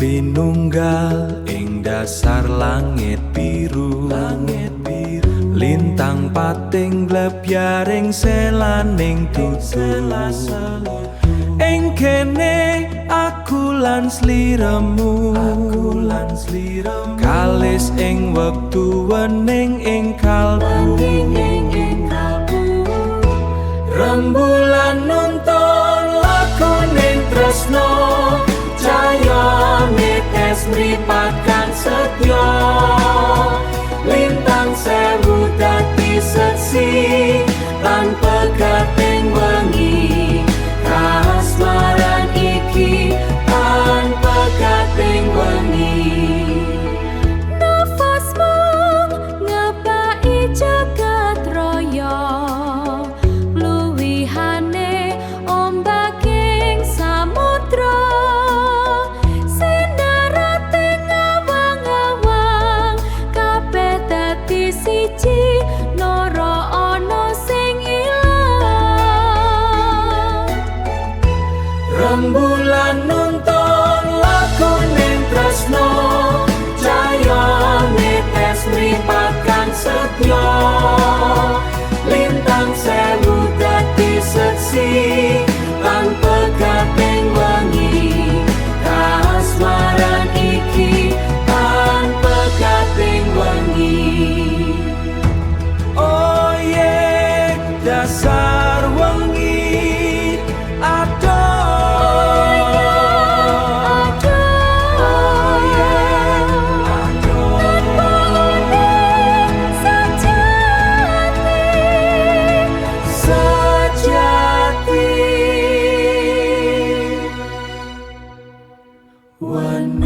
Pinunggal ing dasar langit biru, lintang pating glebyaring selaning tutu. Ing kene aku lan sliramu, kalis ing wektu wening ing kalbu. Rembulan nuntun lakoning tresno, cahayane tes mripakan setya. Lintang sewu dadi seksi lan pegating wengi, kasmaran iki lan pegating wengi. Nafasmu ngebaki jagat raya, luwihane ombak ing samudra. Sinarate ngawang-awang, kabeh dadi siji, nara ana sing ilang. Rembulan nuntun lakoning tresno, cahayane tes mripakan setya. Lintang sewu dadi seksi lan pegating wengi, kasmaran iki lan pegating wengi. Oh yeah, dasar wengi adoh. Oh yeah, adoh. Sejati. One